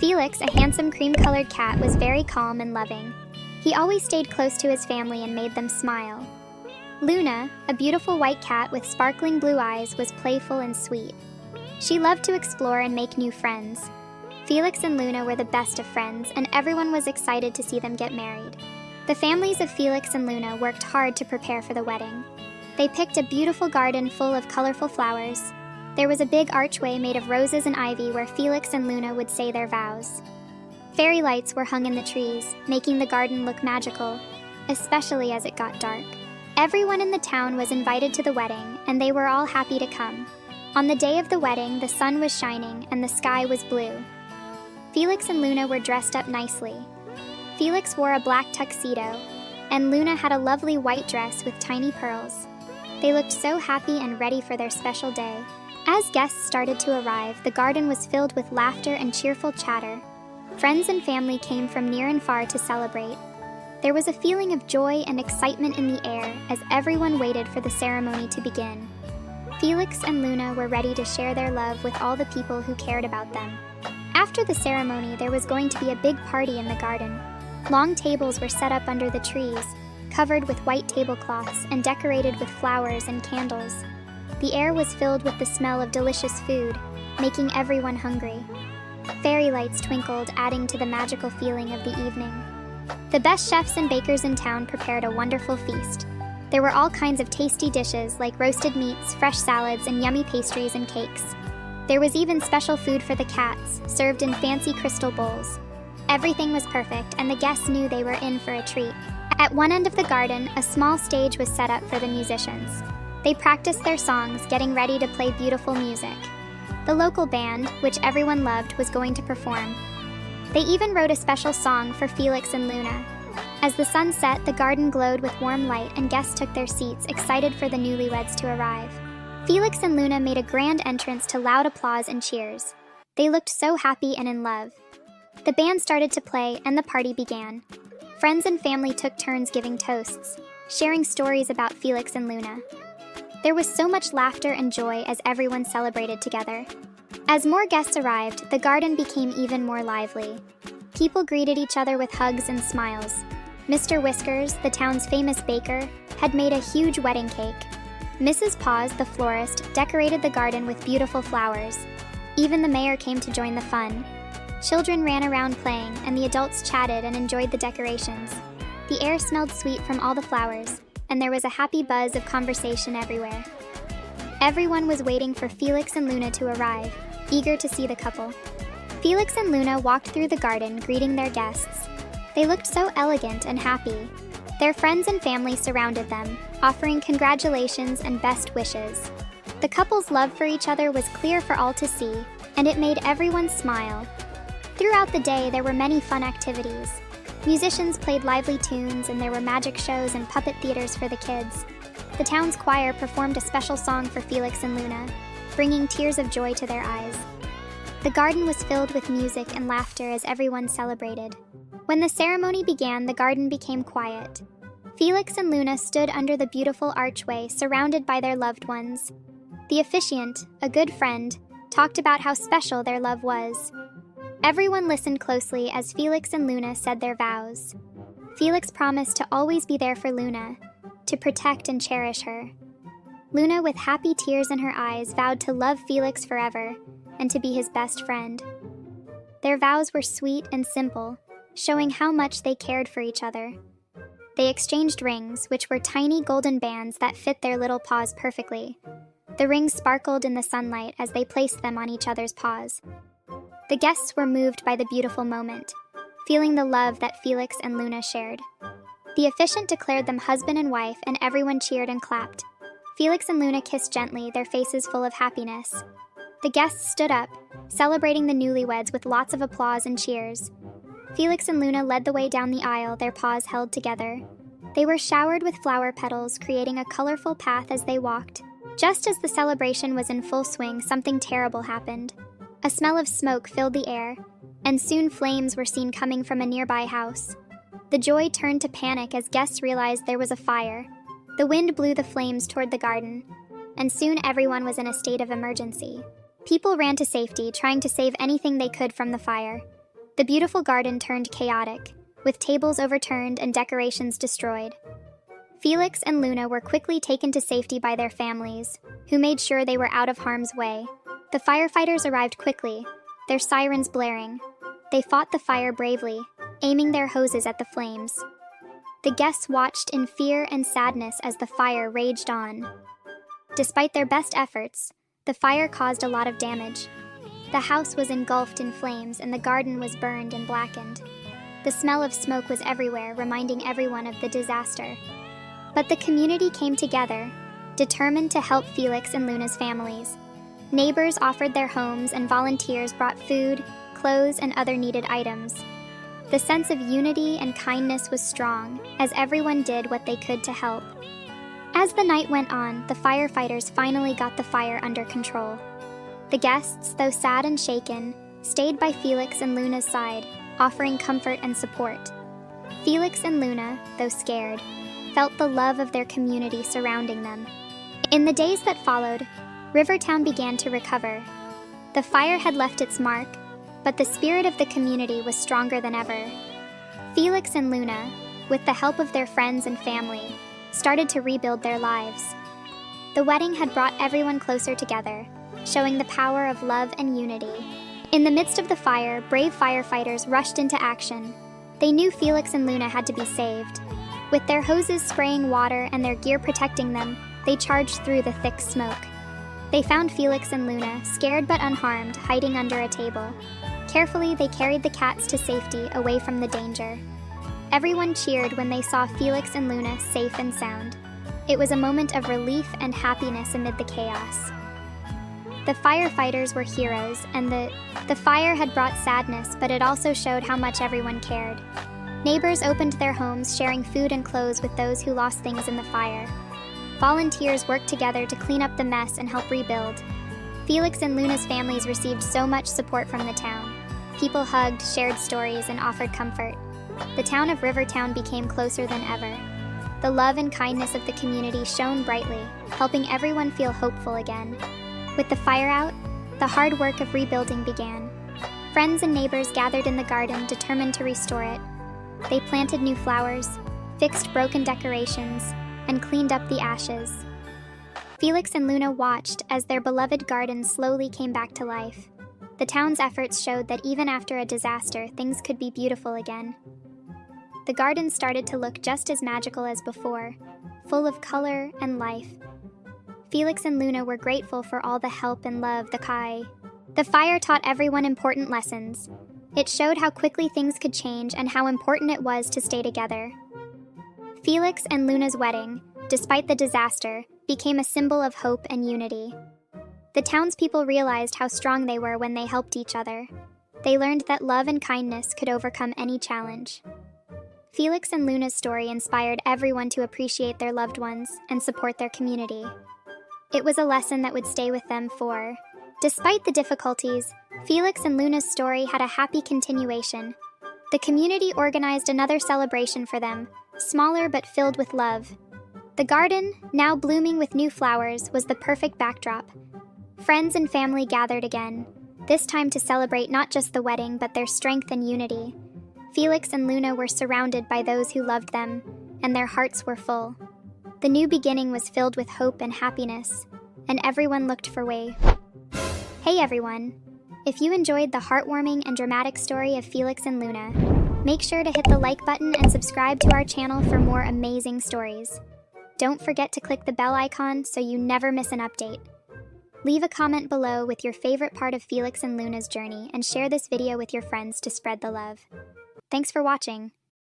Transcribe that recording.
Felix, a handsome cream-colored cat, was very calm and loving. He always stayed close to his family and made them smile. Luna, a beautiful white cat with sparkling blue eyes, was playful and sweet. She loved to explore and make new friends. Felix and Luna were the best of friends, and everyone was excited to see them get married. The families of Felix and Luna worked hard to prepare for the wedding. They picked a beautiful garden full of colorful flowers. There was a big archway made of roses and ivy where Felix and Luna would say their vows. Fairy lights were hung in the trees, making the garden look magical, especially as it got dark. Everyone in the town was invited to the wedding, and they were all happy to come. On the day of the wedding, the sun was shining and the sky was blue. Felix and Luna were dressed up nicely. Felix wore a black tuxedo, and Luna had a lovely white dress with tiny pearls. They looked so happy and ready for their special day. As guests started to arrive, the garden was filled with laughter and cheerful chatter. Friends and family came from near and far to celebrate. There was a feeling of joy and excitement in the air as everyone waited for the ceremony to begin. Felix and Luna were ready to share their love with all the people who cared about them. After the ceremony, there was going to be a big party in the garden. Long tables were set up under the trees, covered with white tablecloths and decorated with flowers and candles. The air was filled with the smell of delicious food, making everyone hungry. Fairy lights twinkled, adding to the magical feeling of the evening. The best chefs and bakers in town prepared a wonderful feast. There were all kinds of tasty dishes like roasted meats, fresh salads, and yummy pastries and cakes. There was even special food for the cats, served in fancy crystal bowls. Everything was perfect, and the guests knew they were in for a treat. At one end of the garden, a small stage was set up for the musicians. They practiced their songs, getting ready to play beautiful music. The local band, which everyone loved, was going to perform. They even wrote a special song for Felix and Luna. As the sun set, the garden glowed with warm light, and guests took their seats, excited for the newlyweds to arrive. Felix and Luna made a grand entrance to loud applause and cheers. They looked so happy and in love. The band started to play, and the party began. Friends and family took turns giving toasts, sharing stories about Felix and Luna. There was so much laughter and joy as everyone celebrated together. As more guests arrived, the garden became even more lively. People greeted each other with hugs and smiles. Mr. Whiskers, the town's famous baker, had made a huge wedding cake. Mrs. Paws, the florist, decorated the garden with beautiful flowers. Even the mayor came to join the fun. Children ran around playing, and the adults chatted and enjoyed the decorations. The air smelled sweet from all the flowers, and there was a happy buzz of conversation everywhere. Everyone was waiting for Felix and Luna to arrive, eager to see the couple. Felix and Luna walked through the garden, greeting their guests. They looked so elegant and happy. Their friends and family surrounded them, offering congratulations and best wishes. The couple's love for each other was clear for all to see, and it made everyone smile. Throughout the day, there were many fun activities. Musicians played lively tunes, and there were magic shows and puppet theaters for the kids. The town's choir performed a special song for Felix and Luna, bringing tears of joy to their eyes. The garden was filled with music and laughter as everyone celebrated. When the ceremony began, the garden became quiet. Felix and Luna stood under the beautiful archway, surrounded by their loved ones. The officiant, a good friend, talked about how special their love was. Everyone listened closely as Felix and Luna said their vows. Felix promised to always be there for Luna, to protect and cherish her. Luna, with happy tears in her eyes, vowed to love Felix forever and to be his best friend. Their vows were sweet and simple, showing how much they cared for each other. They exchanged rings, which were tiny golden bands that fit their little paws perfectly. The rings sparkled in the sunlight as they placed them on each other's paws. The guests were moved by the beautiful moment, feeling the love that Felix and Luna shared. The officiant declared them husband and wife, and everyone cheered and clapped. Felix and Luna kissed gently, their faces full of happiness. The guests stood up, celebrating the newlyweds with lots of applause and cheers. Felix and Luna led the way down the aisle, their paws held together. They were showered with flower petals, creating a colorful path as they walked. Just as the celebration was in full swing, something terrible happened. A smell of smoke filled the air, and soon flames were seen coming from a nearby house. The joy turned to panic as guests realized there was a fire. The wind blew the flames toward the garden, and soon everyone was in a state of emergency. People ran to safety, trying to save anything they could from the fire. The beautiful garden turned chaotic, with tables overturned and decorations destroyed. Felix and Luna were quickly taken to safety by their families, who made sure they were out of harm's way. The firefighters arrived quickly, their sirens blaring. They fought the fire bravely, aiming their hoses at the flames. The guests watched in fear and sadness as the fire raged on. Despite their best efforts, the fire caused a lot of damage. The house was engulfed in flames and the garden was burned and blackened. The smell of smoke was everywhere, reminding everyone of the disaster. But the community came together, determined to help Felix and Luna's families. Neighbors offered their homes and volunteers brought food, clothes, and other needed items. The sense of unity and kindness was strong, as everyone did what they could to help. As the night went on, the firefighters finally got the fire under control. The guests, though sad and shaken, stayed by Felix and Luna's side, offering comfort and support. Felix and Luna, though scared, felt the love of their community surrounding them. In the days that followed, Rivertown began to recover. The fire had left its mark, but the spirit of the community was stronger than ever. Felix and Luna, with the help of their friends and family, started to rebuild their lives. The wedding had brought everyone closer together, showing the power of love and unity. In the midst of the fire, brave firefighters rushed into action. They knew Felix and Luna had to be saved. With their hoses spraying water and their gear protecting them, they charged through the thick smoke. They found Felix and Luna, scared but unharmed, hiding under a table. Carefully, they carried the cats to safety, away from the danger. Everyone cheered when they saw Felix and Luna safe and sound. It was a moment of relief and happiness amid the chaos. The firefighters were heroes, and the fire had brought sadness, but it also showed how much everyone cared. Neighbors opened their homes, sharing food and clothes with those who lost things in the fire. Volunteers worked together to clean up the mess and help rebuild. Felix and Luna's families received so much support from the town. People hugged, shared stories, and offered comfort. The town of Rivertown became closer than ever. The love and kindness of the community shone brightly, helping everyone feel hopeful again. With the fire out, the hard work of rebuilding began. Friends and neighbors gathered in the garden, determined to restore it. They planted new flowers, fixed broken decorations, and cleaned up the ashes. Felix and Luna watched as their beloved garden slowly came back to life. The town's efforts showed that even after a disaster, things could be beautiful again. The garden started to look just as magical as before, full of color and life. Felix and Luna were grateful for all the help and love The fire taught everyone important lessons. It showed how quickly things could change and how important it was to stay together. Felix and Luna's wedding, despite the disaster, became a symbol of hope and unity. The townspeople realized how strong they were when they helped each other. They learned that love and kindness could overcome any challenge. Felix and Luna's story inspired everyone to appreciate their loved ones and support their community. It was a lesson that would stay with them for. Despite the difficulties, Felix and Luna's story had a happy continuation. The community organized another celebration for them, smaller but filled with love. The garden, now blooming with new flowers, was the perfect backdrop. Friends and family gathered again, this time to celebrate not just the wedding but their strength and unity. Felix and Luna were surrounded by those who loved them, and their hearts were full. The new beginning was filled with hope and happiness, and everyone looked for way. Hey everyone! If you enjoyed the heartwarming and dramatic story of Felix and Luna, make sure to hit the like button and subscribe to our channel for more amazing stories. Don't forget to click the bell icon so you never miss an update. Leave a comment below with your favorite part of Felix and Luna's journey and share this video with your friends to spread the love. Thanks for watching.